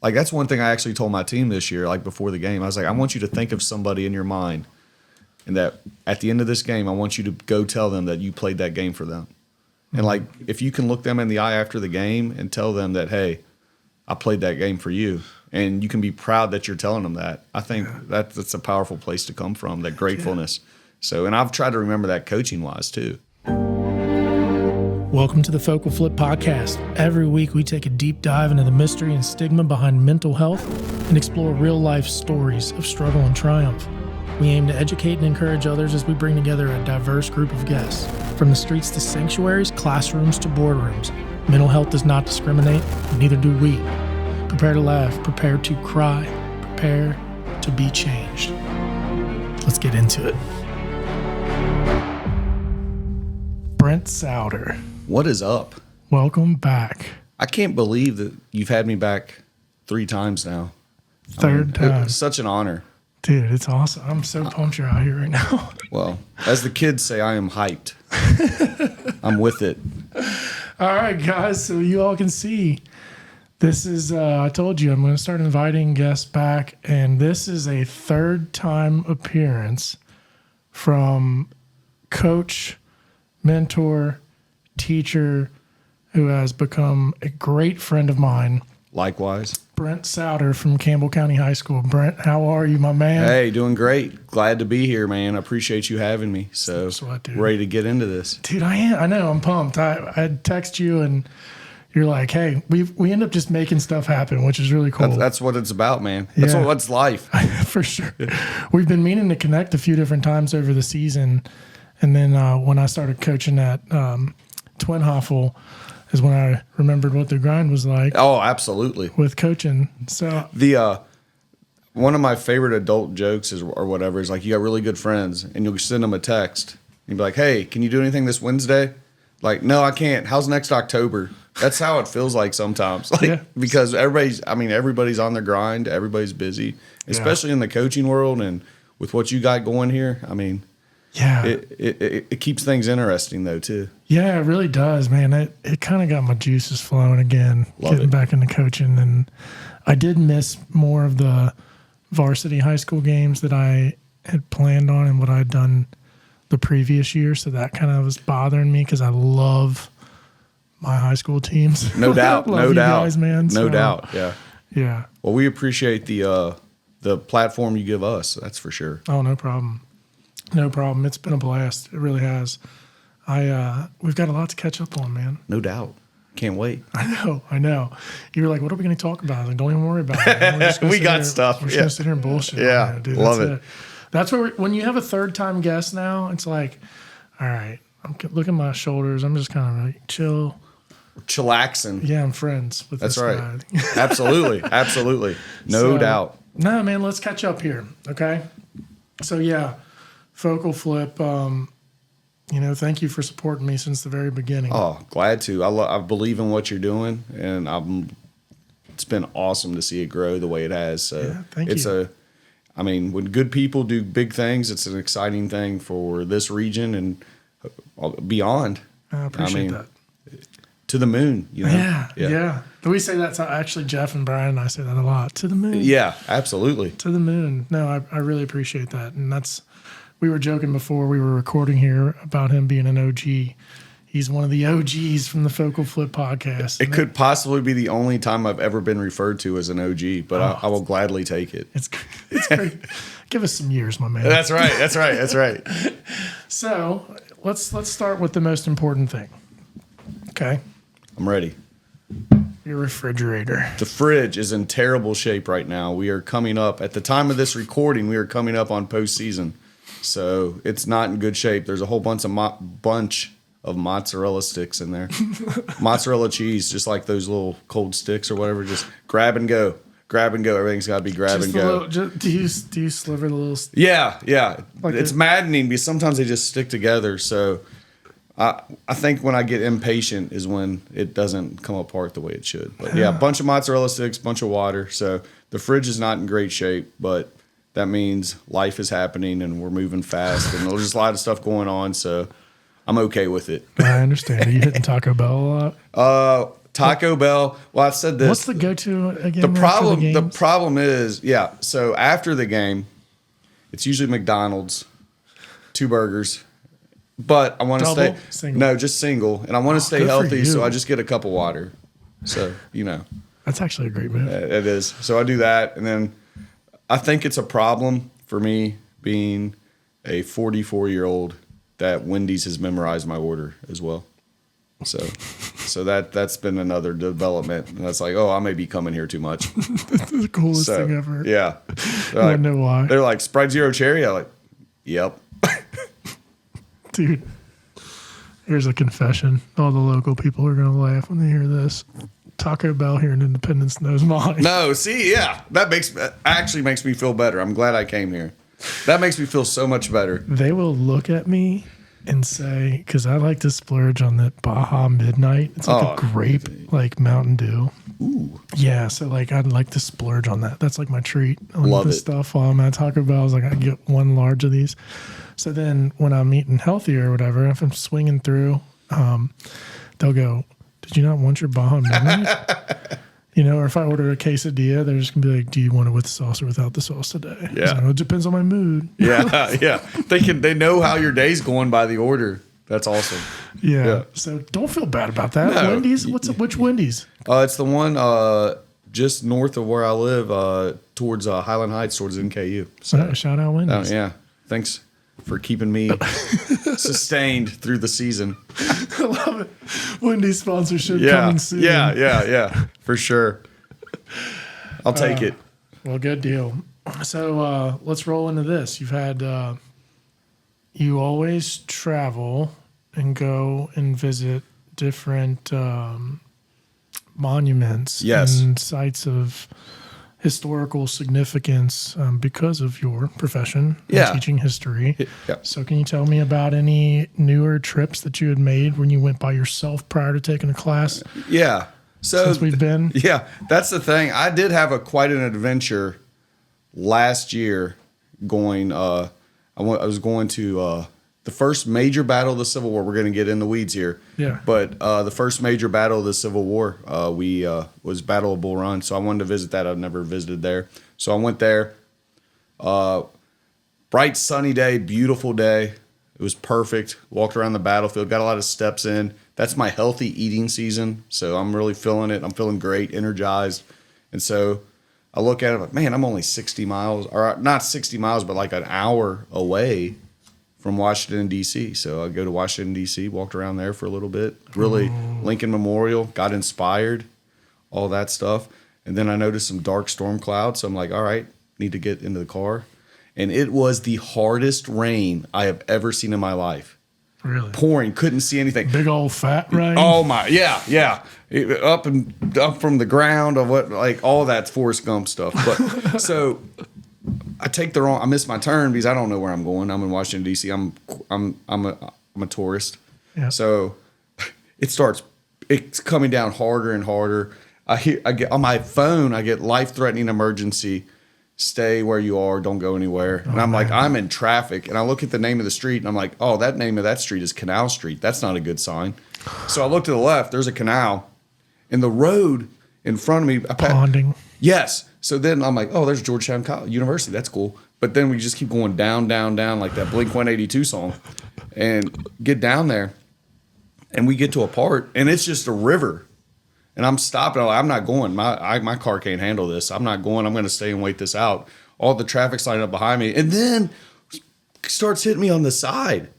like that's one thing I actually told my team this year, like before the game. I was like, I want you to think of somebody in your mind, and that at the end of this game, I want you to go tell them that you played that game for them. And like, if you can look them in the eye after the game and tell them that, hey, I played that game for you, and you can be proud that you're telling them that, I think that's a powerful place to come from, that gratefulness. So, and I've tried to remember that coaching-wise too. Welcome to the FocalFlip Podcast. Every week we take a deep dive into the mystery and stigma behind mental health and explore real-life stories of struggle and triumph. We aim to educate and encourage others as we bring together a diverse group of guests. From the streets to sanctuaries, classrooms to boardrooms, mental health does not discriminate, and neither do we. Prepare to laugh, prepare to cry, prepare to be changed. Let's get into it. Brent Sowder. What is up? Welcome back. I can't believe that you've had me back 3 times now. Third time. It's such an honor. Dude, it's awesome. I'm so pumped you're out here right now. Well, as the kids say, I am hyped. I'm with it. All right, guys. So you all can see, this is, I told you, I'm going to start inviting guests back. And this is a third time appearance from coach, mentor, teacher, who has become a great friend of mine. Likewise. Brent Sowder from Campbell County High School. Brent, how are you, my man? Hey, doing great. Glad to be here, man. I appreciate you having me. So, ready to get into this. Dude, I am. I know. I'm pumped. I text you and you're like, hey, we end up just making stuff happen, which is really cool. That's what it's about, man. That's what's life. For sure. We've been meaning to connect a few different times over the season. And then when I started coaching at Twin Hoffel, is when I remembered what the grind was like. Oh, absolutely. With coaching. So the one of my favorite adult jokes is, or whatever, is like, you got really good friends and you'll send them a text and you'll be like, hey, can you do anything this Wednesday? Like, no, I can't. How's next October? That's how it feels like sometimes. Like, because everybody's on their grind, everybody's busy, especially in the coaching world and with what you got going here. I mean, it keeps things interesting though too. Yeah, it really does, man. It kind of got my juices flowing again, getting back into coaching. And I did miss more of the varsity high school games that I had planned on and what I'd done the previous year. So that kind of was bothering me because I love my high school teams. No doubt, no doubt, guys, man. No doubt. Yeah. Well, we appreciate the platform you give us. That's for sure. Oh, no problem. No problem. It's been a blast. It really has. We've got a lot to catch up on, man. No doubt. Can't wait. I know. You were like, what are we going to talk about? Like, don't even worry about it. We got stuff. We're just going to sit here and bullshit. Yeah, dude. Love it. That's where when you have a third-time guest now, it's like, all right, look at my shoulders. I'm just kind of like chill. Chillaxing. Yeah, I'm friends with this guy. That's right. Absolutely. No doubt. No, man, let's catch up here, okay? So, yeah. FocalFlip, thank you for supporting me since the very beginning. Oh, glad to. I believe in what you're doing, and it's been awesome to see it grow the way it has. So thank you. When good people do big things, it's an exciting thing for this region and beyond. I appreciate that. To the moon, Yeah. We say that actually, Jeff and Brian and I say that a lot. To the moon. Yeah, absolutely. To the moon. No, I really appreciate that, and we were joking before we were recording here about him being an OG. He's one of the OGs from the FocalFlip Podcast. It could possibly be the only time I've ever been referred to as an OG, but I will gladly take it. It's great. Give us some years, my man. That's right. So let's start with the most important thing. Okay. I'm ready. Your refrigerator. The fridge is in terrible shape right now. We are coming up, at the time of this recording, we are coming up on postseason. So it's not in good shape. There's a whole bunch of mozzarella sticks in there. Mozzarella cheese, just like those little cold sticks or whatever. Just grab and go. Everything's got to be grab and go. Do you sliver the little? Yeah. It's maddening because sometimes they just stick together. So I think when I get impatient is when it doesn't come apart the way it should. But yeah, a bunch of mozzarella sticks, bunch of water. So the fridge is not in great shape, but that means life is happening and we're moving fast and there's just a lot of stuff going on. So I'm okay with it. I understand. Are you hitting Taco Bell a lot? Taco Bell. Well, I said this. What's the go-to again? The problem is, so after the game, it's usually McDonald's, 2 burgers. But I want to stay single? No, just single. And I want to stay good for healthy, you. so I just get a cup of water. So, That's actually a great move. It is. So I do that, and then I think it's a problem for me being a 44-year-old that Wendy's has memorized my order as well. So that's been another development. And that's like, I may be coming here too much. That's the coolest thing ever. Yeah. I don't know why. They're like, Sprite Zero Cherry? I'm like, yep. Dude, here's a confession. All the local people are going to laugh when they hear this. Taco Bell here in Independence knows mine. No, see, that actually makes me feel better. I'm glad I came here. That makes me feel so much better. They will look at me and say, because I like to splurge on that Baja Midnight. It's like a grape, like Mountain Dew. Ooh. Yeah, so like I'd like to splurge on that. That's like my treat. Love this it. stuff while I'm at Taco Bell. I was like, I get 1 large of these. So then when I'm eating healthier or whatever, if I'm swinging through, they'll go, did you not want your Baja Midnight? Or if I order a quesadilla, they're just going to be like, do you want it with sauce or without the sauce today? Yeah. So it depends on my mood. Yeah. They know how your day's going by the order. That's awesome. Yeah. So don't feel bad about that. No. Wendy's? Which Wendy's? It's the one just north of where I live, towards Highland Heights, towards NKU. So, shout out Wendy's. yeah. Thanks for keeping me sustained through the season. I love it. Wendy's sponsorship coming soon. Yeah, for sure. I'll take it. Well, good deal. So let's roll into this. You've had, you always travel and go and visit different monuments and sites of historical significance because of your profession in teaching history. Yeah. So can you tell me about any newer trips that you had made when you went by yourself prior to taking a class? Yeah. So since we've been. Yeah, that's the thing. I did have quite an adventure last year going, I was going to the first major battle of the Civil War. We're going to get in the weeds here. Yeah. But the first major battle of the Civil War, was Battle of Bull Run. So I wanted to visit that. I've never visited there. So I went there. Bright sunny day, beautiful day. It was perfect. Walked around the battlefield, got a lot of steps in. That's my healthy eating season. So I'm really feeling it. I'm feeling great, energized. And so I look at it like, man, I'm only 60 miles, or not 60 miles, but like an hour away from Washington, D.C. So I go to Washington, D.C., walked around there for a little bit. Really, Lincoln Memorial, got inspired, all that stuff. And then I noticed some dark storm clouds. So I'm like, all right, need to get into the car. And it was the hardest rain I have ever seen in my life. Really? Pouring, couldn't see anything. Big old fat rain? Oh, my, yeah. Up from the ground of what, like all that Forrest Gump stuff. But so I miss my turn because I don't know where I'm going. I'm in Washington, D.C. I'm a tourist. Yeah. So it's coming down harder and harder. I get on my phone, I get life-threatening emergency. Stay where you are. Don't go anywhere. And I'm like, I'm in traffic. And I look at the name of the street and I'm like, oh, that name of that street is Canal Street. That's not a good sign. So I look to the left. There's a canal. And the road in front of me. Ponding. Yes. So then I'm like, oh, there's Georgetown University. That's cool. But then we just keep going down, down, down like that Blink-182 song. And get down there. And we get to a part. And it's just a river. And I'm stopping. I'm not going. My car can't handle this. I'm not going. I'm going to stay and wait this out. All the traffic's lining up behind me. And then starts hitting me on the side.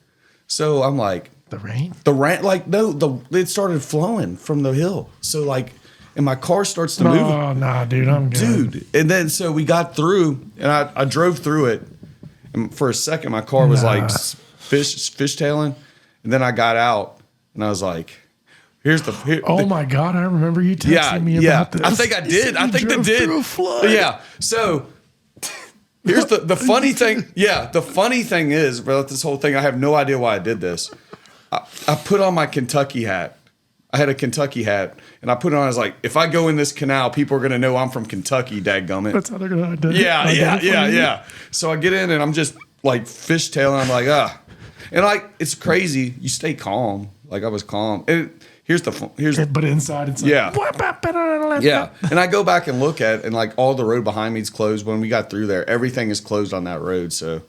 So I'm like. The rain? Like, no, it started flowing from the hill. So like, and my car starts to move. Oh, nah, dude, I'm good. Dude. And then so we got through and I drove through it. And for a second, my car was like fishtailing. And then I got out and I was like, my God, I remember you texting me about this. I think I did. I think they did. Through a flood. Yeah. So here's the funny thing. Yeah. The funny thing is about this whole thing, I have no idea why I did this. I put on my Kentucky hat. I had a Kentucky hat and I put it on. I was like, if I go in this canal, people are going to know I'm from Kentucky, dadgummit. That's how they're going to identify. Yeah. So I get in and I'm just like fishtailing. I'm like, And like, it's crazy. You stay calm. Like I was calm. And But inside it's like, yeah. And I go back and look at it, and like all the road behind me is closed. When we got through there, everything is closed on that road. So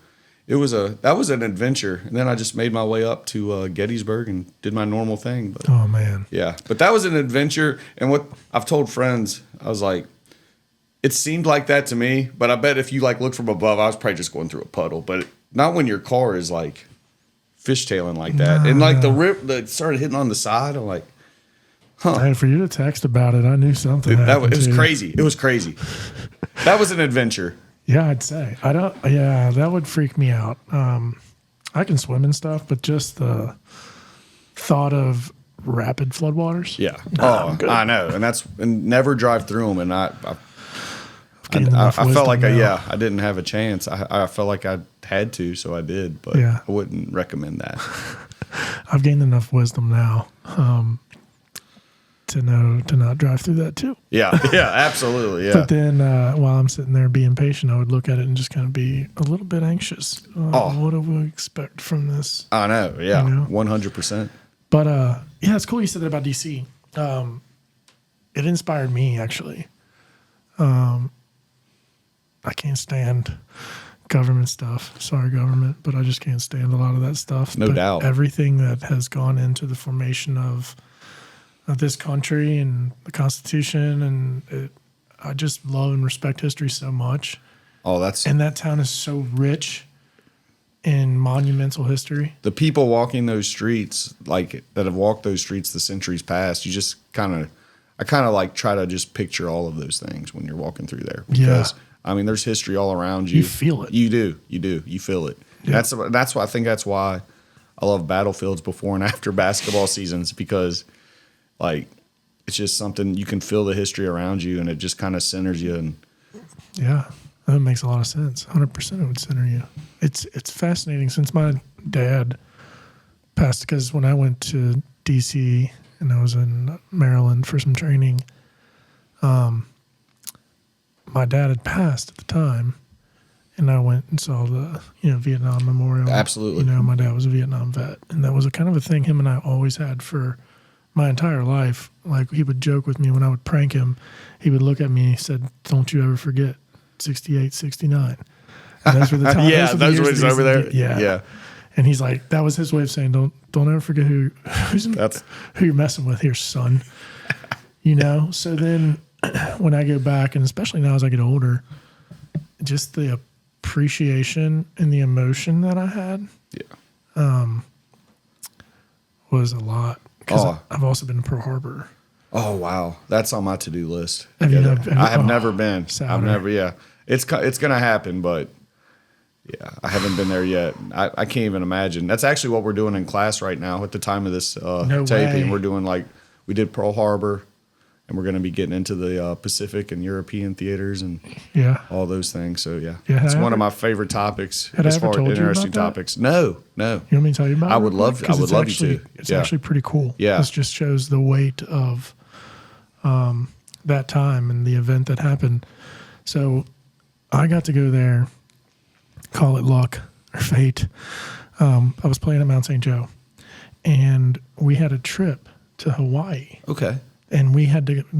that was an adventure. And then I just made my way up to Gettysburg and did my normal thing. But, oh man. Yeah. But that was an adventure. And what I've told friends, I was like, it seemed like that to me, but I bet if you like look from above, I was probably just going through a puddle. But not when your car is like fishtailing like that. And like the rip that started hitting on the side, I'm like, huh. Hey, for you to text about it, I knew something. It was crazy. It was crazy. That was an adventure. Yeah, I'd say. Yeah, that would freak me out. I can swim and stuff, but just the thought of rapid floodwaters. Yeah. I know. And never drive through them. And I felt like I didn't have a chance. I felt like I had to, so I did, but I wouldn't recommend that. I've gained enough wisdom now to know to not drive through that too. Yeah, absolutely. Yeah. But then while I'm sitting there being patient, I would look at it and just kind of be a little bit anxious. What do we expect from this? I know. Yeah, 100%. But it's cool you said that about DC. It inspired me actually. I can't stand government stuff. Sorry, government, but I just can't stand a lot of that stuff. No doubt. Everything that has gone into the formation of this country and the Constitution, and I just love and respect history so much. And that town is so rich in monumental history. The people walking those streets, like that have walked those streets the centuries past, you just I kind of like try to just picture all of those things when you're walking through there. Because, I mean, there's history all around you. You feel it. You do. You feel it. Yeah. That's why I think that's why I love battlefields before and after basketball seasons, because like it's just something you can feel the history around you, and it just kind of centers you. And yeah, that makes a lot of sense. 100% it would center you. It's fascinating since my dad passed, because when I went to DC and I was in Maryland for some training, my dad had passed at the time, and I went and saw the Vietnam Memorial. Absolutely. My dad was a Vietnam vet, and that was a kind of a thing him and I always had for my entire life. Like, he would joke with me when I would prank him. He would look at me and he said, "Don't you ever forget 68, 69." And those were the times. Yeah, those were over there. Yeah. And he's like, that was his way of saying, don't ever forget who you're messing with here, son. So then when I go back, and especially now as I get older, just the appreciation and the emotion that I had was a lot. Because I've also been to Pearl Harbor. Oh, wow. That's on my to-do list. I have never been. Sowder. I've never, It's going to happen, but I haven't been there yet. I can't even imagine. That's actually what we're doing in class right now at the time of this taping. We're doing we did Pearl Harbor, and we're going to be getting into the Pacific and European theaters and all those things. So, it's one of my favorite topics as far as interesting topics. No. You want me to tell you about it? I would love you to. It's actually pretty cool. Yeah. This just shows the weight of that time and the event that happened. So I got to go there, call it luck or fate. I was playing at Mount St. Joe, and we had a trip to Hawaii. Okay. And we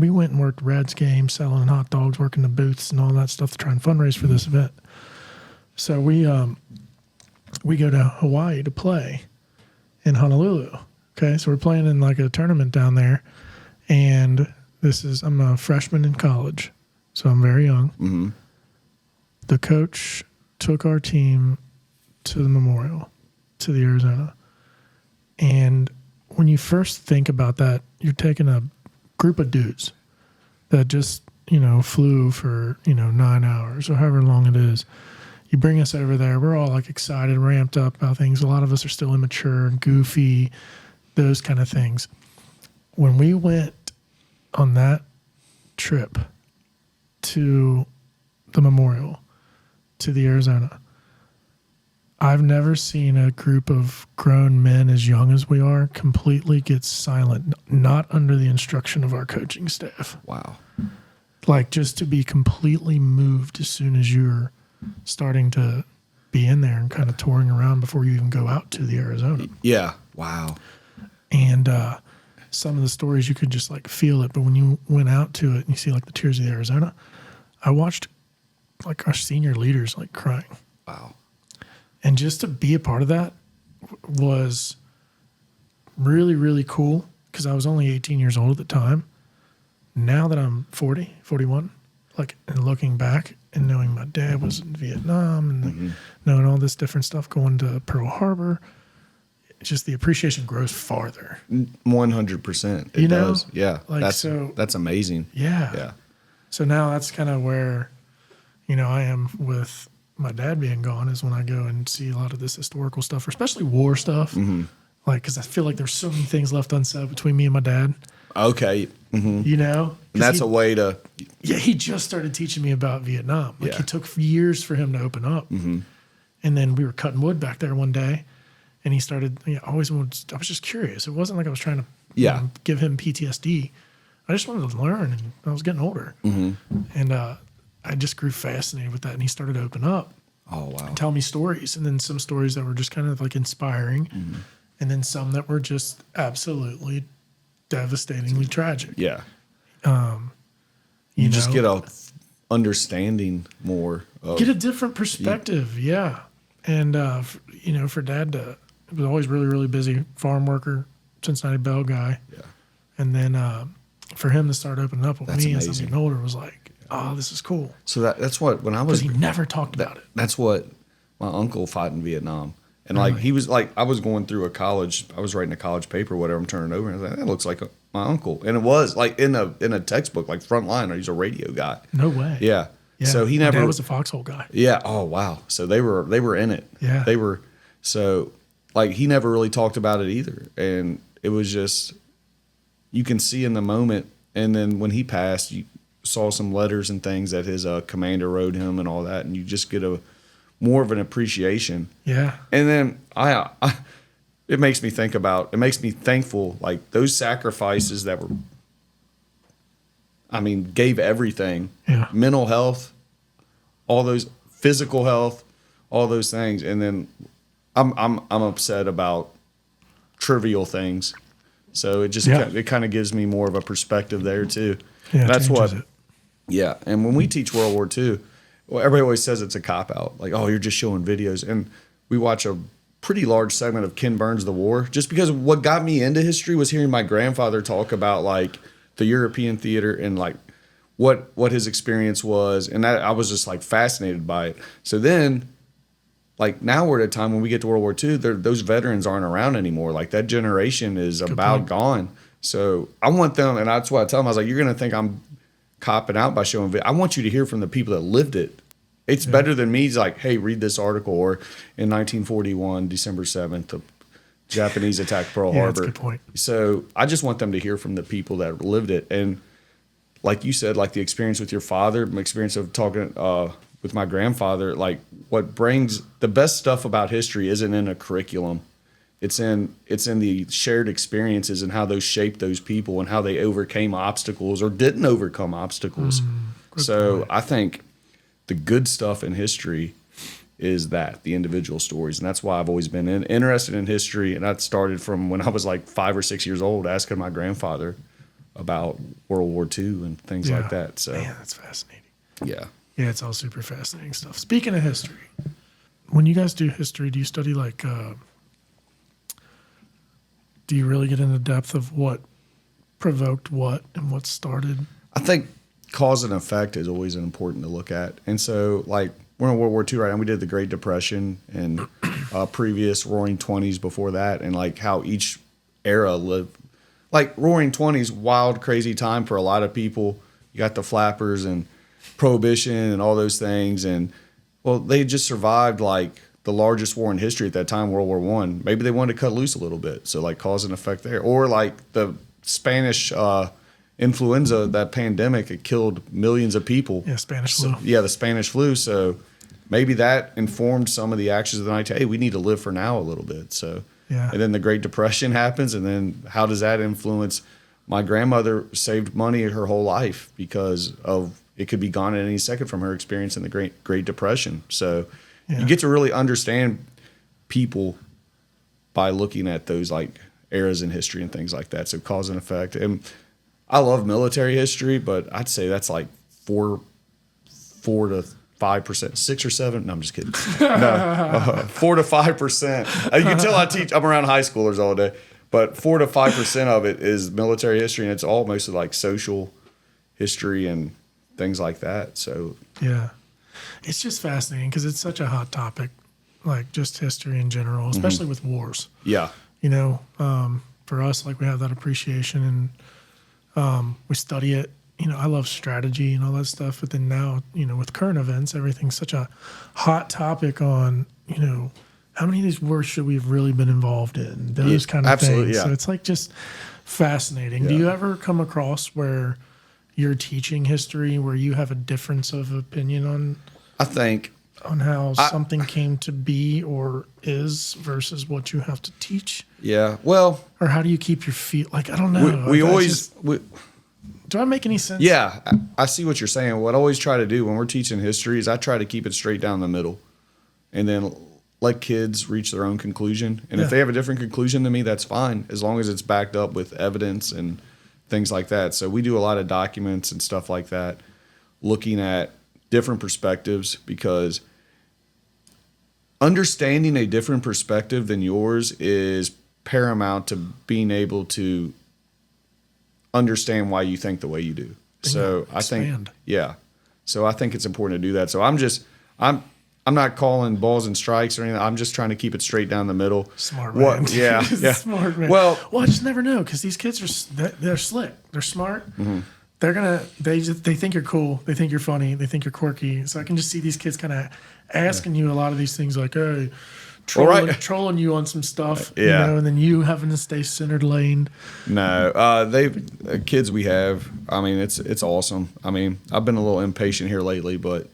went and worked Reds games, selling hot dogs, working the booths and all that stuff to try and fundraise for this event. So we go to Hawaii to play in Honolulu. Okay, so we're playing in like a tournament down there, and I'm a freshman in college, so I'm very young. Mm-hmm. The coach took our team to the memorial, to the Arizona, and when you first think about that, you're taking a group of dudes that just, flew for, 9 hours or however long it is. You bring us over there. We're all like excited, ramped up about things. A lot of us are still immature and goofy, those kind of things. When we went on that trip to the memorial, to the Arizona, I've never seen a group of grown men as young as we are completely get silent, not under the instruction of our coaching staff. Wow. Like, just to be completely moved as soon as you're starting to be in there and kind of touring around before you even go out to the Arizona. Yeah. Wow. And some of the stories you could just like feel it. But when you went out to it and you see like the Tears of the Arizona, I watched like our senior leaders like crying. Wow. And just to be a part of that was really, really cool because I was only 18 years old at the time. Now that I'm 40, 41, like, and looking back and knowing my dad was in Vietnam and like, knowing all this different stuff going to Pearl Harbor, just the appreciation grows farther. 100%. It You know? does. Yeah. Like, That's amazing. Yeah. Yeah. So now that's kind of where, I am with my dad being gone is when I go and see a lot of this historical stuff, or especially war stuff. Mm-hmm. Like, because I feel like there's so many things left unsaid between me and my dad. Okay. Mm-hmm. And that's a way to. Yeah, he just started teaching me about Vietnam. Like, it took years for him to open up. Mm-hmm. And then we were cutting wood back there one day, and he started. I was just curious. It wasn't like I was trying to give him PTSD. I just wanted to learn, and I was getting older. Mm-hmm. And I just grew fascinated with that, and he started to open up. Oh, wow. And tell me stories, and then some stories that were just kind of like inspiring, and then some that were just absolutely devastatingly tragic. Yeah. You just know? get a understanding more. Get a different perspective, yeah. And, for Dad he was always really, really busy, farm worker, Cincinnati Bell guy. Yeah. And then for him to start opening up with That's me amazing. as I'm getting older was like, oh, this is cool. So that's what, when I was. Because he never talked about it. That's what my uncle fought in Vietnam. And like, he was like, I was going through I was writing a college paper, whatever, I'm turning it over, and I was like, that looks like my uncle. And it was like in a textbook, like front line, he's a radio guy. No way. Yeah. So he never. Dad was a foxhole guy. Yeah. Oh, wow. So they were in it. Yeah. They were. So like, he never really talked about it either. And it was just, you can see in the moment. And then when he passed, you saw some letters and things that his commander wrote him and all that. And you just get more of an appreciation. Yeah. And then it makes me thankful, like those sacrifices that were, gave everything, mental health, all those physical health, all those things. And then I'm upset about trivial things. So it just, it kind of gives me more of a perspective there too. Yeah. And that's what, it. yeah. And when we teach World War II, well, everybody always says it's a cop-out. Like, oh, you're just showing videos. And we watch a pretty large segment of Ken Burns' The War, just because what got me into history was hearing my grandfather talk about, like, the European theater and, like, what his experience was. And I was just, like, fascinated by it. So then, like, now we're at a time when we get to World War II, those veterans aren't around anymore. Like, that generation is about gone. So I want them, and that's why I tell them, I was like, you're going to think I'm copping out by showing video. I want you to hear from the people that lived it. It's better than me. It's like, hey, read this article. Or in 1941, December 7th, the Japanese attacked Pearl Harbor. That's a good point. So I just want them to hear from the people that lived it. And like you said, like the experience with your father, my experience of talking with my grandfather, like what brings the best stuff about history isn't in a curriculum. It's in the shared experiences and how those shaped those people and how they overcame obstacles or didn't overcome obstacles. So point. I think the good stuff in history is the individual stories. And that's why I've always been interested in history. And that started from when I was like 5 or 6 years old, asking my grandfather about World War II and things like that. So, man, that's fascinating. Yeah. Yeah, it's all super fascinating stuff. Speaking of history, when you guys do history, do you study like... do you really get into depth of what provoked what and what started? I think cause and effect is always important to look at. And so, like, we're in World War II right now. We did the Great Depression and previous Roaring 20s before that, and, like, how each era lived. Like, Roaring 20s, wild, crazy time for a lot of people. You got the flappers and Prohibition and all those things. And, well, they just survived, like, the largest war in history at that time, World War I. Maybe they wanted to cut loose a little bit. So, like, cause and effect there. Or, like, the Spanish influenza, that pandemic, it killed millions of people. Yeah, Spanish flu. Yeah, the Spanish flu. So maybe that informed some of the actions of the night. Hey, we need to live for now a little bit. So, yeah. And then the Great Depression happens. And then how does that influence? My grandmother saved money her whole life because of it could be gone at any second from her experience in the Great Depression. So you get to really understand people by looking at those, like, eras in history and things like that. So cause and effect. And I love military history, but I'd say that's like 4 to 5%, 6 or 7. No, I'm just kidding. No, 4 to 5%. You can tell I'm around high schoolers all day, but 4 to 5% of it is military history, and it's all mostly like social history and things like that. So yeah, it's just fascinating because it's such a hot topic, like just history in general, especially with wars. Yeah. You know, for us, like we have that appreciation and we study it. You know, I love strategy and all that stuff. But then now, you know, with current events, everything's such a hot topic on, you know, how many of these wars should we have really been involved in? Those kind of things. Yeah. So it's like just fascinating. Yeah. Do you ever come across where you're teaching history where you have a difference of opinion on how something came to be or is versus what you have to teach? Yeah. Well, or how do you keep your feet? Like, I don't know. Do I make any sense? Yeah, I see what you're saying. What I always try to do when we're teaching history is I try to keep it straight down the middle and then let kids reach their own conclusion. And if they have a different conclusion than me, that's fine, as long as it's backed up with evidence and things like that. So we do a lot of documents and stuff like that, looking at different perspectives, because understanding a different perspective than yours is paramount to being able to understand why you think the way you do. So I think, so I think it's important to do that. So I'm not calling balls and strikes or anything. I'm just trying to keep it straight down the middle. Smart man. Yeah. Smart man. Well, I just never know, because these kids they're slick. They're smart. Mm-hmm. They think you're cool. They think you're funny. They think you're quirky. So I can just see these kids kind of asking you a lot of these things, like, hey, trolling you on some stuff, you know, and then you having to stay centered lane. No, kids we have, I mean, it's awesome. I mean, I've been a little impatient here lately, but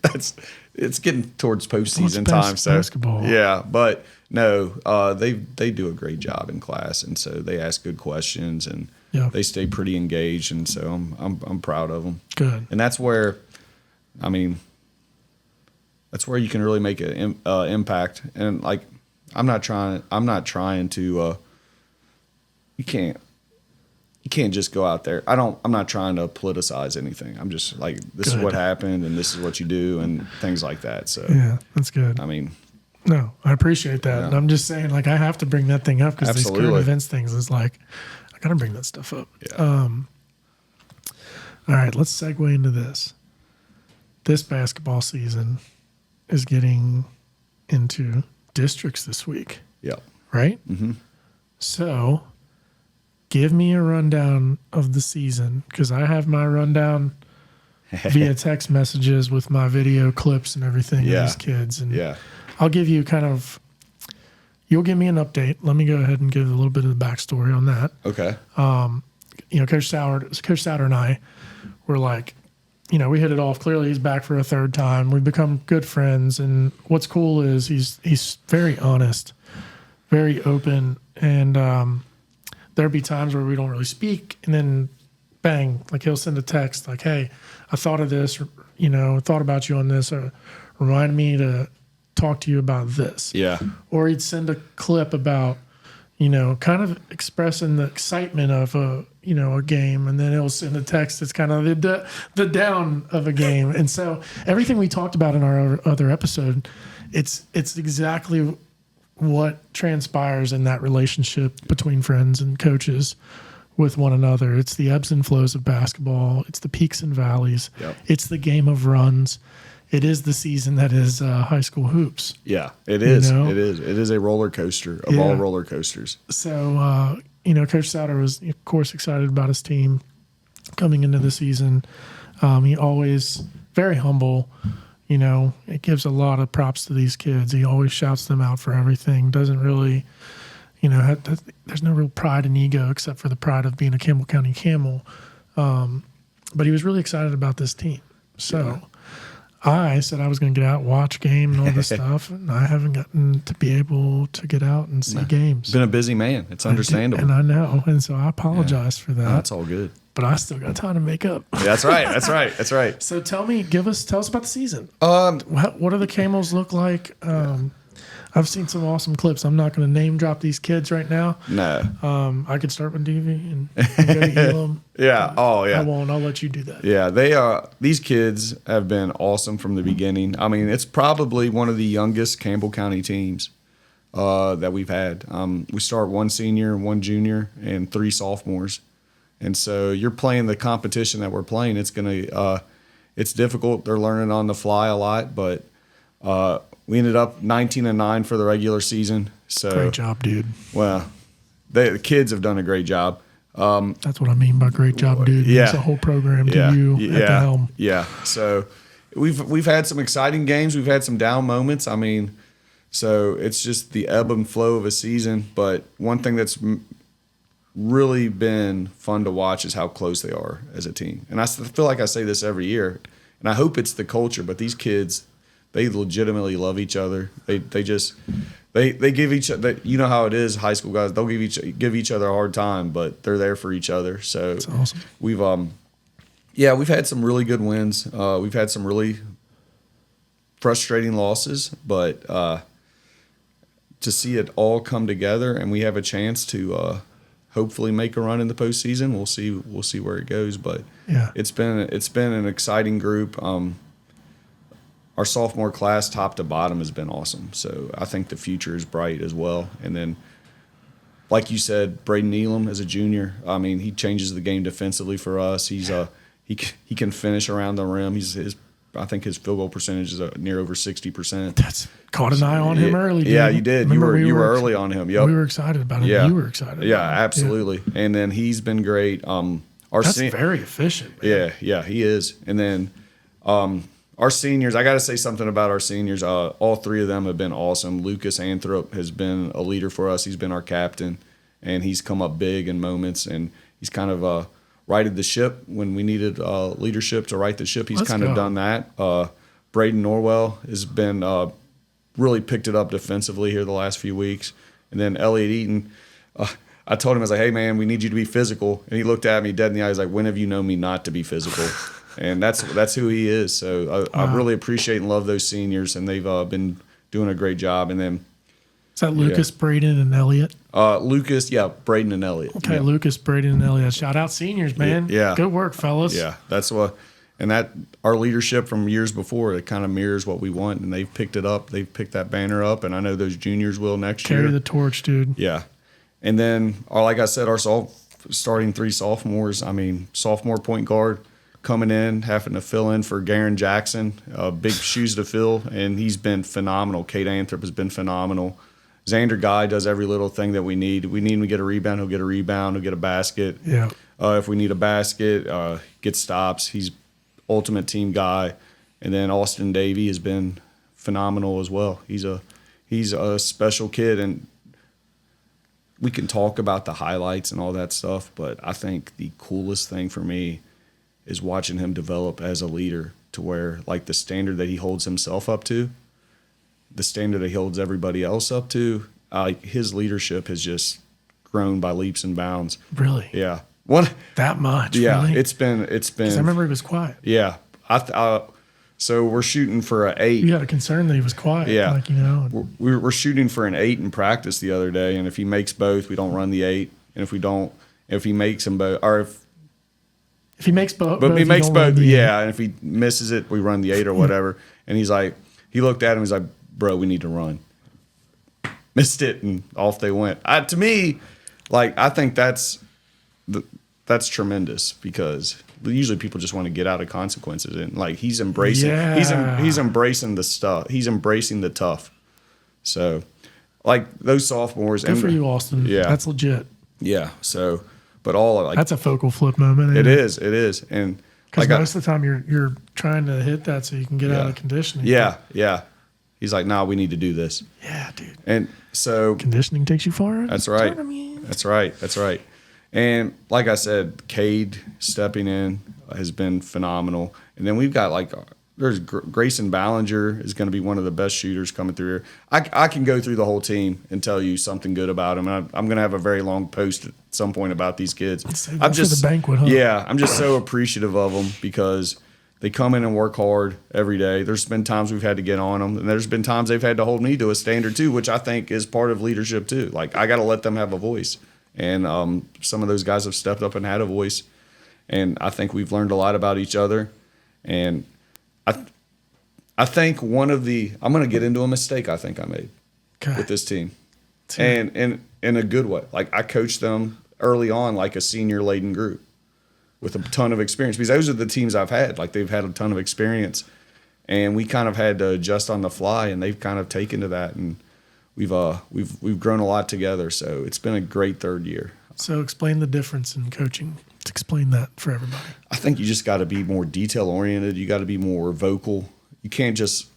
it's getting towards postseason time. So basketball. Yeah, but no, they do a great job in class, and so they ask good questions, and they stay pretty engaged, and so I'm proud of them. Good. And that's where, I mean, that's where you can really make an impact. And like, I'm not trying to. You can't just go out there. I'm not trying to politicize anything. I'm just like, this is what happened, and this is what you do, and things like that. So yeah, that's good. I mean, no, I appreciate that, and I'm just saying, like, I have to bring that thing up because these current events things is like, I gotta bring that stuff up. Yeah. All right, let's segue into this. This basketball season is getting into districts this week. Yep. Right? Mm-hmm. So give me a rundown of the season, because I have my rundown via text messages with my video clips and everything of these kids. And I'll give you you'll give me an update. Let me go ahead and give a little bit of the backstory on that. Okay. You know, Coach Sowder and I were like, you know, we hit it off. Clearly, he's back for a third time. We've become good friends, and what's cool is he's very honest, very open, and there'll be times where we don't really speak, and then bang, like he'll send a text like, "Hey, I thought of this, or, you know, thought about you on this, or remind me to talk to you about this." Yeah. Or he'd send a clip about, you know, kind of expressing the excitement of a game, and then he'll send a text that's kind of the down of a game. And so everything we talked about in our other episode, it's exactly what transpires in that relationship between friends and coaches with one another. It's the ebbs and flows of basketball. It's the peaks and valleys. Yep. It's the game of runs. It is the season that is high school hoops. Yeah, it is. You know? It is. It is a roller coaster of all roller coasters. So, you know, Coach Sowder was, of course, excited about his team coming into the season. He always very humble. You know, it gives a lot of props to these kids. He always shouts them out for everything. Doesn't really, you know, there's no real pride and ego except for the pride of being a Campbell County Camel. But he was really excited about this team. So I said I was going to get out, watch game and all this stuff, and I haven't gotten to be able to get out and see games. Been a busy man. It's understandable. And I know. And so I apologize for that. No, that's all good. But I still got time to make up. Yeah, that's right. That's right. That's right. So tell us about the season. What do the Camels look like? I've seen some awesome clips. I'm not going to name drop these kids right now. No. I could start with Davie and go to Elam. Yeah. Oh, yeah. I won't. I'll let you do that. Yeah, they are. These kids have been awesome from the beginning. I mean, it's probably one of the youngest Campbell County teams that we've had. We start 1 senior, 1 junior, and 3 sophomores. And so you're playing the competition that we're playing. It's it's difficult. They're learning on the fly a lot, but we ended up 19-9 for the regular season. So great job, dude. Well, the kids have done a great job. That's what I mean by great job, dude. Yeah. It's a whole program to you at the helm. Yeah. So we've had some exciting games. We've had some down moments. I mean, so it's just the ebb and flow of a season. But one thing that's really been fun to watch is how close they are as a team. And I feel like I say this every year, and I hope it's the culture. But these kids, they legitimately love each other. They give each other, you know how it is, high school guys, they'll give each other a hard time, but they're there for each other. So that's awesome. We've had some really good wins. We've had some really frustrating losses, but to see it all come together and we have a chance to hopefully make a run in the postseason, we'll see where it goes. But yeah, it's been an exciting group. Our sophomore class, top to bottom, has been awesome. So I think the future is bright as well. And then, like you said, Braden Elam as a junior, I mean, he changes the game defensively for us. He's he can finish around the rim. I think his field goal percentage is near over 60%. That's caught an eye on him early. Dude. Yeah, you did. Remember You were early on him. Yep. We were excited about him. Yeah. You were excited. Yeah, about him. absolutely. Yeah. And then he's been great. That's very efficient. Man. Yeah, he is. And then our seniors, I got to say something about our seniors. All 3 of them have been awesome. Lucas Anthrop has been a leader for us. He's been our captain, and he's come up big in moments, and he's kind of righted the ship when we needed leadership to right the ship. He's done that. Braden Norwell has been really picked it up defensively here the last few weeks. And then Elliot Eaton, I told him, I was like, hey, man, we need you to be physical. And he looked at me dead in the eye. He's like, when have you known me not to be physical? And that's who he is. So I really appreciate and love those seniors, and they've been doing a great job. And then is that Lucas, Braden, and Elliot? Lucas, Braden and Elliot. Okay, yeah. Lucas, Braden, and Elliot. Shout out seniors, man. Yeah, good work, fellas. Yeah, that's what. And that our leadership from years before, it kind of mirrors what we want, and they've picked it up. They've picked that banner up, and I know those juniors will next year. Carry the torch, dude. Yeah, and then like I said, our starting 3 sophomores. I mean, sophomore point guard coming in, having to fill in for Garen Jackson, big shoes to fill, and he's been phenomenal. Cade Anthrop has been phenomenal. Xander Guy does every little thing that we need. We need him to get a rebound, he'll get a rebound. He'll get a basket. Yeah. If we need a basket, get stops. He's ultimate team guy. And then Austin Davie has been phenomenal as well. He's a special kid, and we can talk about the highlights and all that stuff, but I think the coolest thing for me is watching him develop as a leader, to where like the standard that he holds himself up to, the standard that he holds everybody else up to, his leadership has just grown by leaps and bounds. Really? Yeah. That much? Yeah. Really? It's been. 'Cause I remember he was quiet. Yeah. So we're shooting for an 8. You had a concern that he was quiet. Yeah. Like, you know. We're shooting for an 8 in practice the other day, and if he makes both, we don't run the 8. And if he makes them both, or if he makes both, but he makes both, yeah. And if he misses it, we run the 8 or whatever. And he's like, he looked at him, he's like, bro, we need to run. Missed it, and off they went. To me, like, I think that's tremendous, because usually people just want to get out of consequences, and like he's embracing, he's embracing the stuff. He's embracing the tough. So, like those sophomores. Good for you, Austin. Yeah, that's legit. Yeah. So, but all like that's a focal flip moment. It is, and because most of the time you're trying to hit that so you can get out of conditioning. Yeah, yeah. He's like, nah, we need to do this. Yeah, dude. And so conditioning takes you far. That's right. That's right. That's right. And like I said, Cade stepping in has been phenomenal. And then we've got there's Grayson Ballinger is going to be one of the best shooters coming through here. I can go through the whole team and tell you something good about them. And I'm going to have a very long post at some point about these kids. I'm just for the banquet, huh? Yeah, I'm just so appreciative of them, because They come in and work hard every day. There's been times we've had to get on them, and there's been times they've had to hold me to a standard too, which I think is part of leadership too. Like, I got to let them have a voice. And some of those guys have stepped up and had a voice. And I think we've learned a lot about each other. And I think I'm going to get into a mistake I think I made with this team. And in a good way. Like, I coached them early on like a senior-laden group with a ton of experience, because those are the teams I've had. Like, they've had a ton of experience, and we kind of had to adjust on the fly, and they've kind of taken to that, and we've grown a lot together. So it's been a great third year. So explain the difference in coaching. Explain that for everybody. I think you just got to be more detail-oriented. You got to be more vocal. You can't just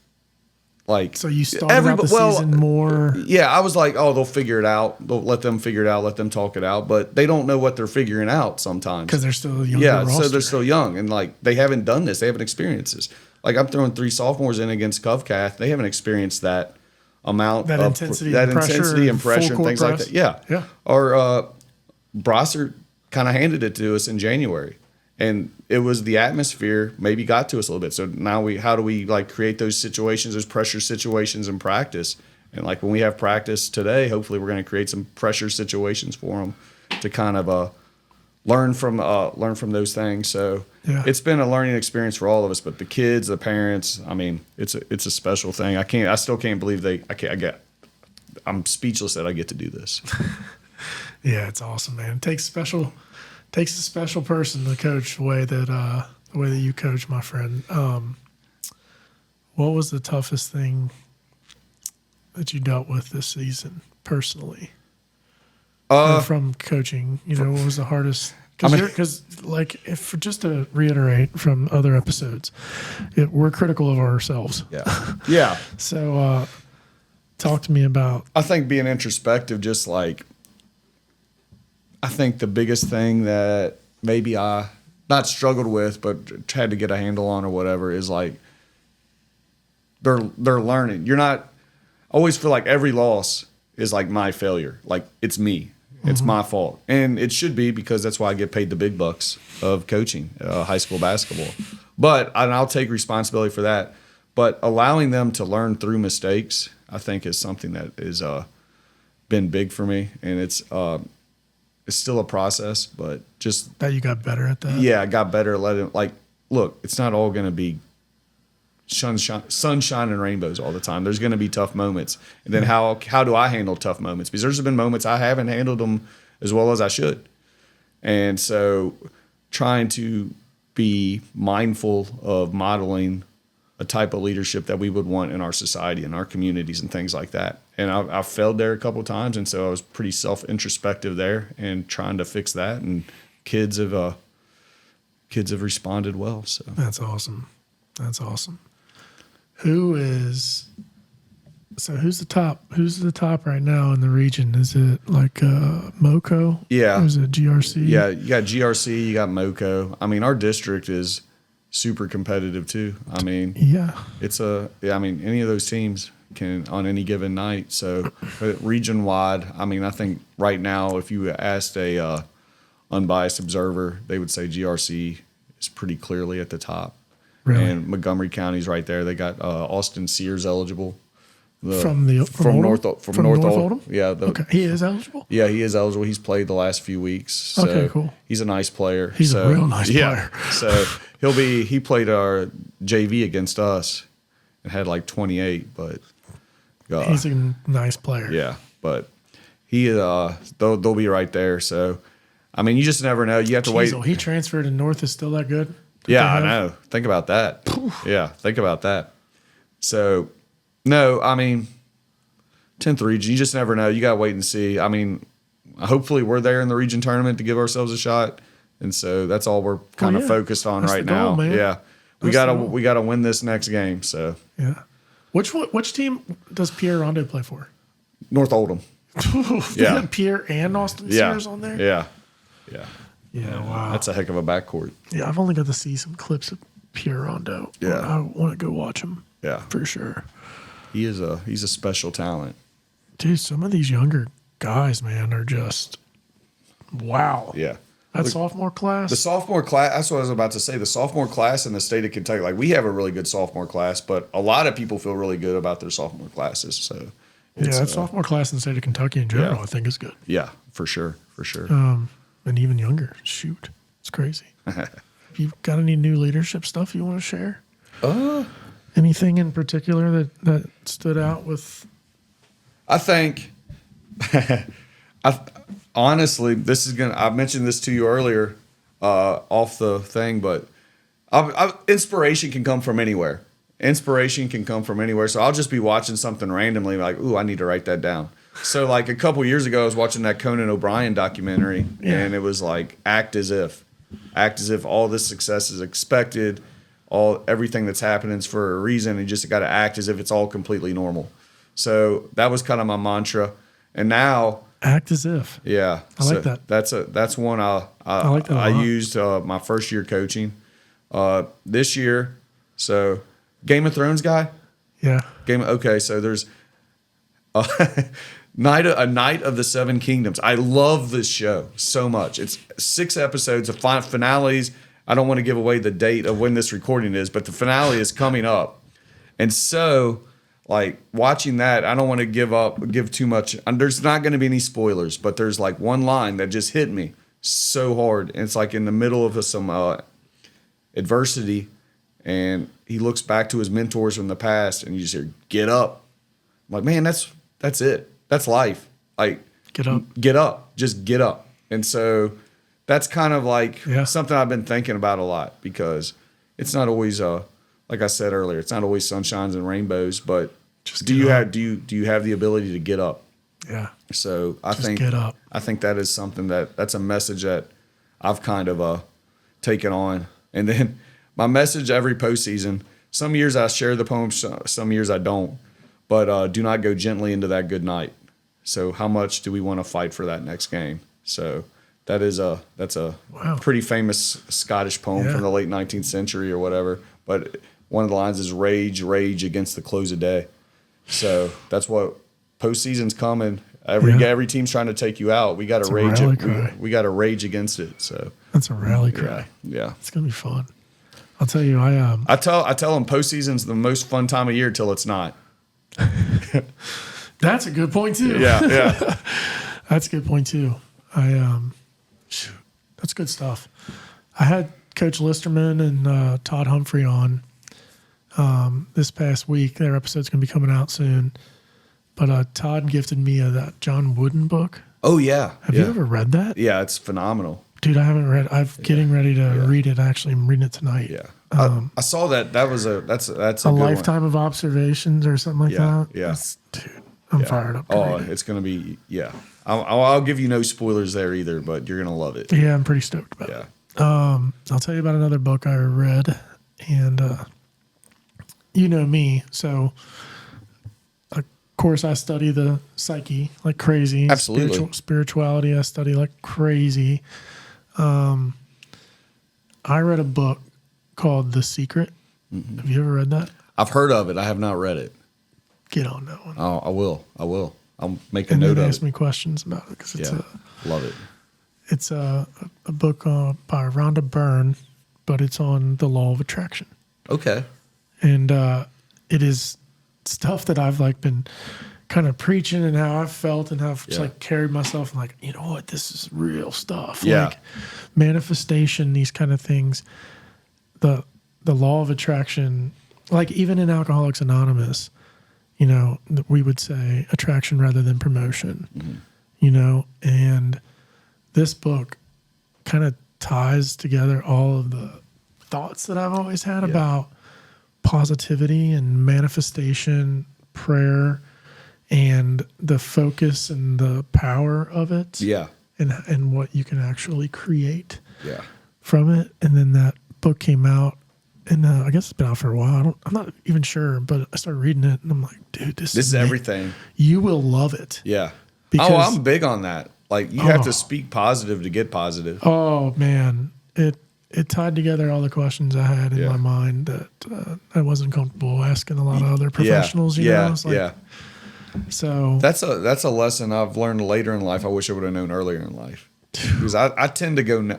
like. So you started out the season more. Yeah, I was like, oh, they'll figure it out. They'll let them figure it out. Let them talk it out. But they don't know what they're figuring out sometimes because they're still young. Yeah, so they're still young, and like they haven't done this. They haven't experienced this. Like, I'm throwing 3 sophomores in against Covcath. They haven't experienced that amount of intensity, intensity and pressure and things press. like that. Yeah. Or Brossard kind of handed it to us in January. And it was the atmosphere maybe got to us a little bit. So now how do we like create those situations, those pressure situations in practice? And like when we have practice today, hopefully we're going to create some pressure situations for them to kind of learn from those things. So it's been a learning experience for all of us. But the kids, the parents, I mean, it's a special thing. I still can't believe I'm speechless that I get to do this. Yeah, it's awesome, man. It takes a special person to coach the way that you coach, my friend. What was the toughest thing that you dealt with this season personally? From coaching, what was the hardest? Because just to reiterate from other episodes, we're critical of ourselves. Yeah. So, talk to me about. I think being introspective, just like. I think the biggest thing that maybe I not struggled with, but had to get a handle on or whatever is like they're learning. I always feel like every loss is like my failure. Like it's me. It's my fault. And it should be, because that's why I get paid the big bucks of coaching high school basketball. And I'll take responsibility for that. But allowing them to learn through mistakes, I think, is something that has been big for me. And it's still a process, but just that you got better at that. Yeah, I got better at letting look. It's not all going to be sunshine and rainbows all the time. There's going to be tough moments, and then how do I handle tough moments? Because there's been moments I haven't handled them as well as I should, and so trying to be mindful of modeling a type of leadership that we would want in our society and our communities and things like that. And I've failed there a couple of times, and so I was pretty self-introspective there and trying to fix that. And kids have responded well. So that's awesome. That's awesome. Who's the top? Who's the top right now in the region? Is it like MoCo? Yeah. Or is it GRC? Yeah, you got GRC, you got MoCo. I mean, our district is super competitive too. I mean, any of those teams can on any given night. So region wide, I mean, I think right now, if you asked a unbiased observer, they would say GRC is pretty clearly at the top. Really? And Montgomery County's right there. They got Austin Sears eligible. From North Oldham. Yeah. Okay. He is eligible? Yeah, he is eligible. He's played the last few weeks. So okay, cool. He's a nice player. He's a real nice player. So he played our JV against us and had like 28, but he's a nice player. Yeah, but they'll be right there. So I mean, you just never know. You have to wait. He transferred and North is still that good? Yeah, I know. Think about that. Yeah, think about that. So no, I mean, 10th region, you just never know. You got to wait and see. I mean, hopefully we're there in the region tournament to give ourselves a shot. And so that's all we're kind of focused on right now. Man. Yeah. We got to win this next game. So yeah. Which team does Pierre Rondo play for? North Oldham. Yeah. Pierre and Austin Sears on there? Yeah. Yeah. Yeah, wow. That's a heck of a backcourt. Yeah, I've only got to see some clips of Pierre Rondo. Yeah. I want to go watch him. Yeah. For sure. He's a special talent. Dude, some of these younger guys, man, are just wow. Yeah. That sophomore class? The sophomore class, that's what I was about to say. The sophomore class in the state of Kentucky, like we have a really good sophomore class, but a lot of people feel really good about their sophomore classes. So, that sophomore class in the state of Kentucky in general, I think is good. Yeah, for sure. And even younger. Shoot, it's crazy. You got any new leadership stuff you want to share? Anything in particular that stood out with? I think, honestly, I mentioned this to you earlier off the thing, but inspiration can come from anywhere. So I'll just be watching something randomly like, ooh, I need to write that down. So like a couple years ago, I was watching that Conan O'Brien documentary, and it was like, act as if all this success is expected, everything that's happening is for a reason, and you just got to act as if it's all completely normal. So that was kind of my mantra, and now act as if. Yeah, I like that. That's one I like that. I used my first year coaching. This year, so Game of Thrones guy. Yeah. Okay, so there's a Night of the Seven Kingdoms. I love this show so much. It's 6 episodes of finales. I don't want to give away the date of when this recording is, but the finale is coming up. And so, like, watching that, I don't want to give too much. There's not going to be any spoilers, but there's like one line that just hit me so hard. And it's like in the middle of some adversity, and he looks back to his mentors from the past, and you just hear, "Get up." I'm like, man, that's it. That's life. Like, get up, just get up. And so that's kind of like something I've been thinking about a lot, because it's not always, like I said earlier, it's not always sunshines and rainbows, but do you have the ability to get up? Yeah. So I think get up. I think that is something that's a message that I've kind of taken on. And then my message every postseason, some years I share the poem, some years I don't. But do not go gently into that good night. So how much do we want to fight for that next game? So that's a pretty famous Scottish poem from the late 19th century or whatever. But one of the lines is rage against the close of day. So that's what postseason's coming. Every team's trying to take you out. We got to rage. We got to rage against it. So that's a rally cry. Yeah, it's gonna be fun. I'll tell you, I tell them postseason's the most fun time of year till it's not. That's a good point too. Yeah. That's a good point too. That's good stuff. I had Coach Listerman and Todd Humphrey on this past week. Their episode's going to be coming out soon. But Todd gifted me that John Wooden book. Oh yeah. Have you ever read that? Yeah, it's phenomenal. Dude, I haven't read. I'm getting ready to read it. Actually, I'm reading it tonight. Yeah. I saw that. That's a good lifetime of observations or something like that. Yeah. Dude, I'm fired up. It's going to be, I'll give you no spoilers there either, but you're going to love it. Yeah, I'm pretty stoked about it. I'll tell you about another book I read, and you know me, so of course I study the psyche like crazy. Absolutely. Spirituality I study like crazy. I read a book called The Secret. Mm-hmm. Have you ever read that? I've heard of it. I have not read it. Get on that one. Oh, I will. I'll make a note of it. Ask me questions about it, because it's love it. It's a book by Rhonda Byrne, but it's on the law of attraction. Okay. And it is stuff that I've like been kind of preaching, and how I've felt and how I've just like carried myself, and like, you know what, this is real stuff. Yeah. Like manifestation, these kind of things. The law of attraction, like even in Alcoholics Anonymous, you know, we would say attraction rather than promotion, you know, and this book kind of ties together all of the thoughts that I've always had about positivity and manifestation, prayer, and the focus and the power of it. Yeah. And what you can actually create from it. And then that book came out, and I guess it's been out for a while. I'm not even sure, but I started reading it, and I'm like, dude, this is everything. You will love it. Yeah. I'm big on that. Like, you have to speak positive to get positive. Oh, man. It tied together all the questions I had in my mind that I wasn't comfortable asking a lot of other professionals. You know? So that's a lesson I've learned later in life. I wish I would have known earlier in life. Because I tend to go,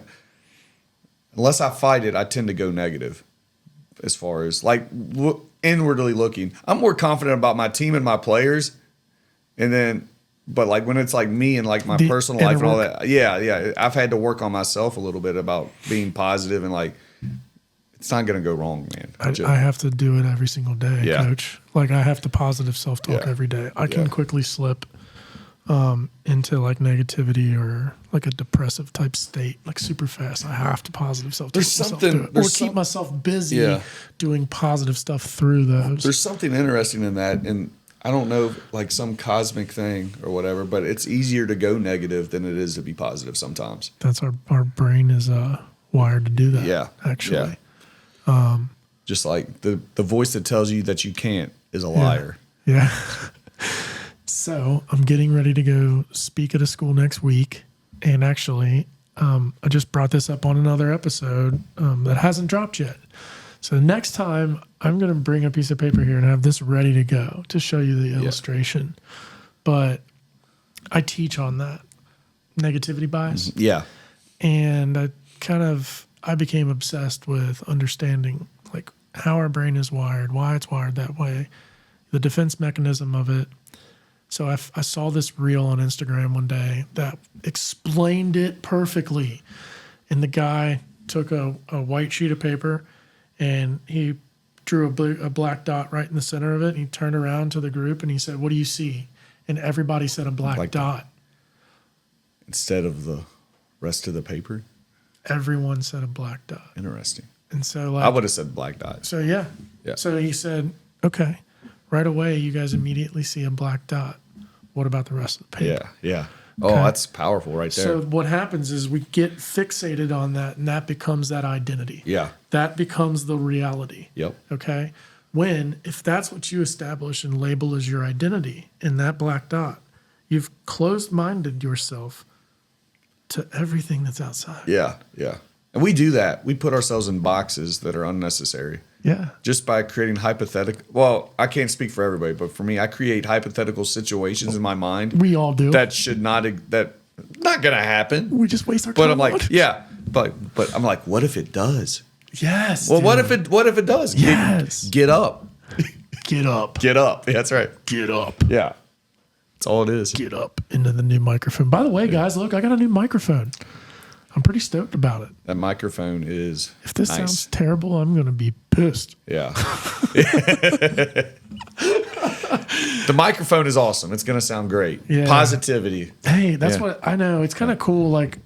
unless I fight it, I tend to go negative as far as like inwardly looking. I'm more confident about my team and my players. And then, but like when it's like me and like my personal life and all that, yeah, I've had to work on myself a little bit about being positive and like, it's not going to go wrong, man. I have to do it every single day, Coach. Like I have to positive self-talk every day. I can quickly slip into like negativity or like a depressive type state, like super fast. I have to positive self-talk. Keep myself busy doing positive stuff through those. There's something interesting in that, and I don't know, like some cosmic thing or whatever, but it's easier to go negative than it is to be positive sometimes. That's our brain is wired to do that. Yeah, actually. Yeah. Just like the voice that tells you that you can't is a liar. Yeah. So I'm getting ready to go speak at a school next week. And actually, I just brought this up on another episode that hasn't dropped yet. So next time, I'm going to bring a piece of paper here and have this ready to go to show you the illustration. But I teach on that negativity bias. Yeah. And I became obsessed with understanding like how our brain is wired, why it's wired that way, the defense mechanism of it. So I saw this reel on Instagram one day that explained it perfectly. And the guy took a white sheet of paper and he drew a black dot right in the center of it. And he turned around to the group and he said, "What do you see?" And everybody said a black dot. Instead of the rest of the paper? Everyone said a black dot. Interesting. And so I would have said black dot. So yeah. So he said, "Okay, right away you guys immediately see a black dot. What about the rest of the paper?" Yeah. Oh, that's powerful right there. So what happens is we get fixated on that, and that becomes that identity. Yeah. That becomes the reality. Yep. Okay? If that's what you establish and label as your identity in that black dot, you've closed-minded yourself to everything that's outside. Yeah. And we do that. We put ourselves in boxes that are unnecessary. Yeah. Just by creating hypothetical. Well, I can't speak for everybody, but for me, I create hypothetical situations in my mind. We all do. That not going to happen. We just waste our time. But I'm like, but I'm like, what if it does? Yes. Well, what if it does? Yes. Get up. Get up. Get up. That's right. Get up. Yeah. That's all it is. Get up into the new microphone. By the way, guys, look, I got a new microphone. I'm pretty stoked about it. That microphone is If this nice. sounds terrible, I'm going to be pissed. Yeah. The microphone is awesome. It's going to sound great. Yeah. Positivity. Hey, that's what I know. It's kind of cool. Like,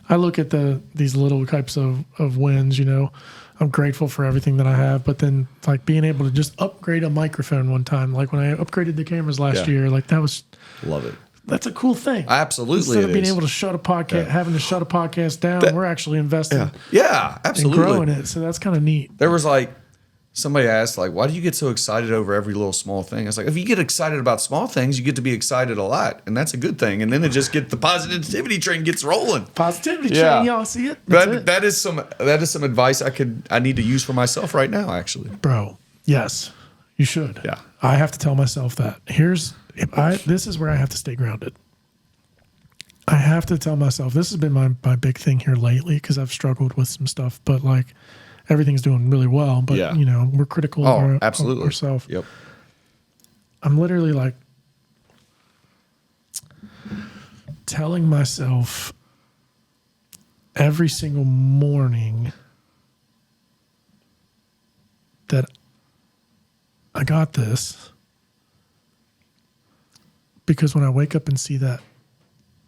I look at these little types of wins, you know. I'm grateful for everything that I have, but then like being able to just upgrade a microphone one time, like when I upgraded the cameras last year, like Love it. That's a cool thing. Absolutely. Instead of being able to shut a podcast, having to shut a podcast down, we're actually investing absolutely. in growing it. So that's kind of neat. There was like, somebody asked, like, why do you get so excited over every little small thing? I was like, if you get excited about small things, you get to be excited a lot. And that's a good thing. And then it just the positivity train gets rolling. Positivity train, y'all see it? That is some advice I need to use for myself right now, actually. Bro, yes, you should. Yeah. I have to tell myself that. This is where I have to stay grounded. I have to tell myself, this has been my big thing here lately because I've struggled with some stuff, but like everything's doing really well. But, you know, we're critical of ourselves. Yep. I'm literally like telling myself every single morning that I got this. Because when I wake up and see that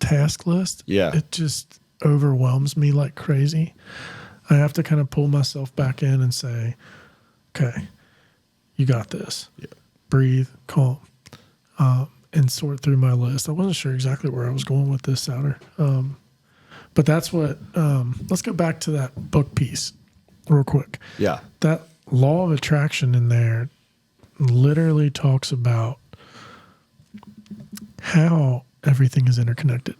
task list, it just overwhelms me like crazy. I have to kind of pull myself back in and say, okay, you got this. Yeah. Breathe, calm, and sort through my list. I wasn't sure exactly where I was going with this, Sowder. But that's what, let's go back to that book piece real quick. Yeah. That law of attraction in there literally talks about how everything is interconnected.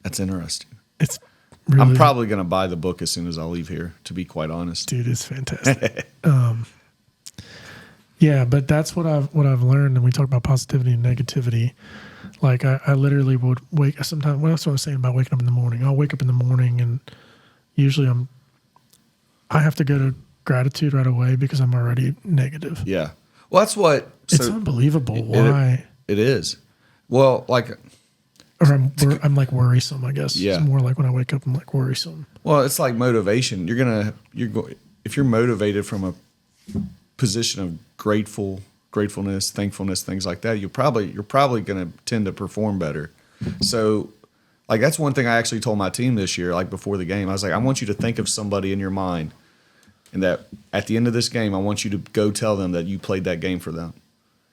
That's interesting. It's really, I'm probably going to buy the book as soon as I leave here, to be quite honest. Dude, it's fantastic. Yeah, but that's what I've learned. And we talk about positivity and negativity. Like I literally would wake sometimes. Well, that's what I was saying about waking up in the morning. I'll wake up in the morning and usually I have to go to gratitude right away because I'm already negative. Yeah. Well, that's what. It's unbelievable. Why? It is. Well, like. Or I'm like worrisome, I guess. Yeah. It's more like when I wake up, I'm like worrisome. Well, it's like motivation. If you're motivated from a position of gratefulness, thankfulness, things like that, you're probably going to tend to perform better. So, like, that's one thing I actually told my team this year, like before the game. I was like, I want you to think of somebody in your mind, and that at the end of this game, I want you to go tell them that you played that game for them.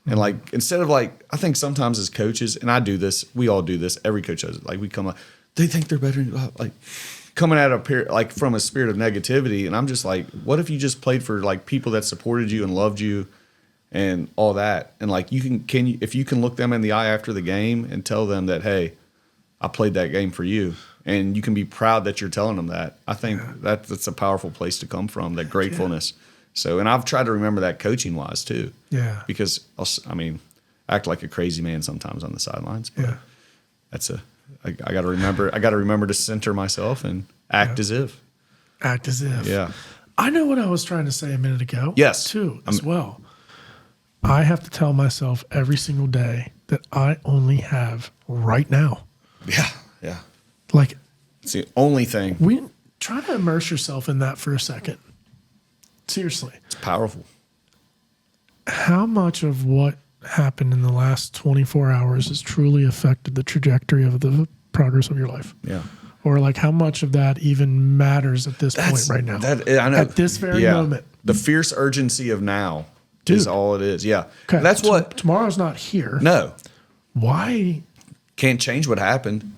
And like, instead of like, I think sometimes as coaches, and I do this, we all do this, every coach does it. Like, we come like, they think they're better, like coming at like from a spirit of negativity. And I'm just like, what if you just played for like people that supported you and loved you and all that? And like, if you can look them in the eye after the game and tell them that, hey, I played that game for you, and you can be proud that you're telling them that. I think that's a powerful place to come from, that gratefulness. Yeah. So, and I've tried to remember that coaching wise too. Yeah. Because I act like a crazy man sometimes on the sidelines. But I got to remember to center myself and act as if. Act as if. Yeah. I know what I was trying to say a minute ago. Yes. Too, as well. I have to tell myself every single day that I only have right now. Yeah. Yeah. Like, it's the only thing. Try to immerse yourself in that for a second. Seriously. It's powerful. How much of what happened in the last 24 hours has truly affected the trajectory of the progress of your life? Yeah. Or like how much of that even matters at this point right now? I know. At this very moment. The fierce urgency of now is all it is. Yeah. Okay. That's what. Tomorrow's not here. No. Why? Can't change what happened.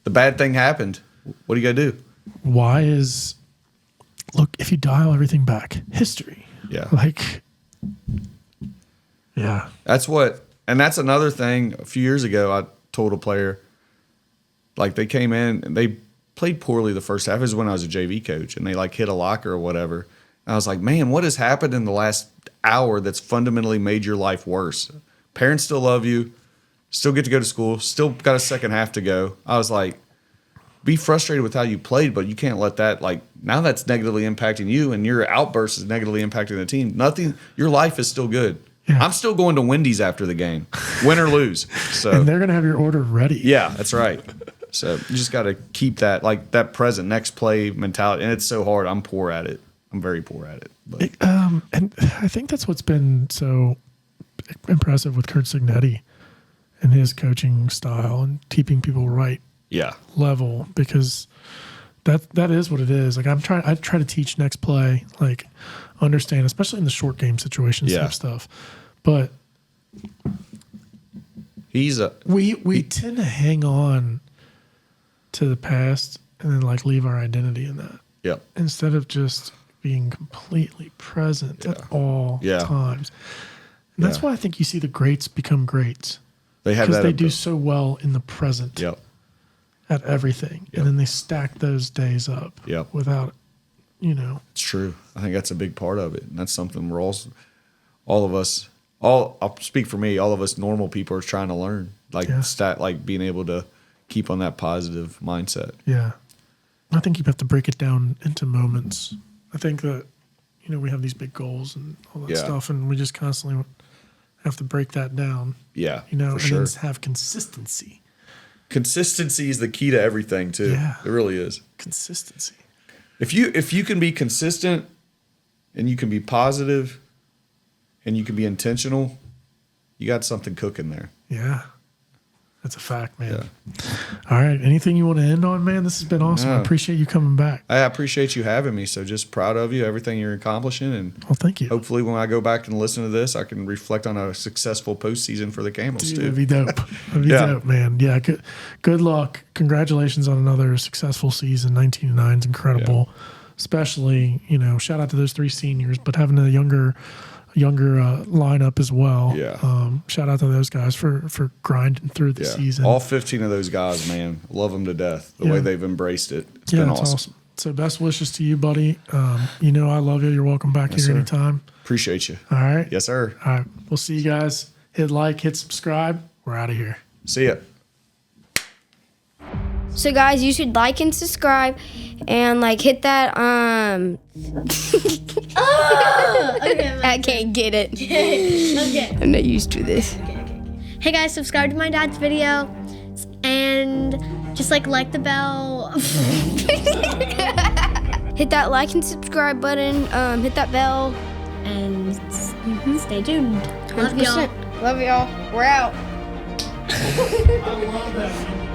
The bad thing happened. What do you got to do? Why is... Look, if you dial everything back, history. Yeah. Like, yeah. That's another thing. A few years ago, I told a player, like, they came in and they played poorly the first half. It was when I was a JV coach, and they like hit a locker or whatever. And I was like, man, what has happened in the last hour that's fundamentally made your life worse? Parents still love you, still get to go to school, still got a second half to go. I was like, be frustrated with how you played, but you can't let that, like, now that's negatively impacting you, and your outburst is negatively impacting the team. Your life is still good. Yeah. I'm still going to Wendy's after the game, win or lose. So, and they're going to have your order ready. Yeah, that's right. So you just got to keep that, like, that present next play mentality. And it's so hard. I'm poor at it. I'm very poor at it. But. And I think that's what's been so impressive with Kurt Signetti and his coaching style and keeping people right. Yeah. Level, because that is what it is. Like I try to teach next play, like understand, especially in the short game situations type stuff. But we tend to hang on to the past and then like leave our identity in that. Yep. Instead of just being completely present at all times. And that's why I think you see the greats become greats. They have because they do so well in the present. Yep. At everything. Yep. And then they stack those days up without, It's true. I think that's a big part of it. And that's something we're I'll speak for me, all of us normal people are trying to learn. Like like being able to keep on that positive mindset. Yeah. I think you have to break it down into moments. I think that, we have these big goals and all that stuff, and we just constantly have to break that down. Yeah. And then have consistency. Consistency is the key to everything too. Yeah. It really is. Consistency. If you can be consistent and you can be positive and you can be intentional, you got something cooking there. Yeah. That's a fact, man. Yeah. All right. Anything you want to end on, man? This has been awesome. I appreciate you coming back. I appreciate you having me. So just proud of you, everything you're accomplishing. And thank you. Hopefully when I go back and listen to this, I can reflect on a successful postseason for the Campbells too. That'd be dope. That'd be dope, man. Yeah. Good luck. Congratulations on another successful season. 19-9 is incredible. Yeah. Especially, shout out to those 3 seniors, but having a younger lineup as well. Yeah. Shout out to those guys for grinding through the season. All 15 of those guys, man, love them to death. The way they've embraced it. It's been awesome. So best wishes to you, buddy. You know I love you. You're welcome back here anytime. Appreciate you. All right. Yes, sir. All right. We'll see you guys. Hit like, hit subscribe. We're out of here. See ya. So guys, you should like and subscribe and like hit that Okay, I can't get it. okay. I'm not used to this. Hey guys, subscribe to my dad's video and just like the bell. Hit that like and subscribe button. Hit that bell. And stay tuned. Love y'all. 100%. Love y'all. We're out. I love that.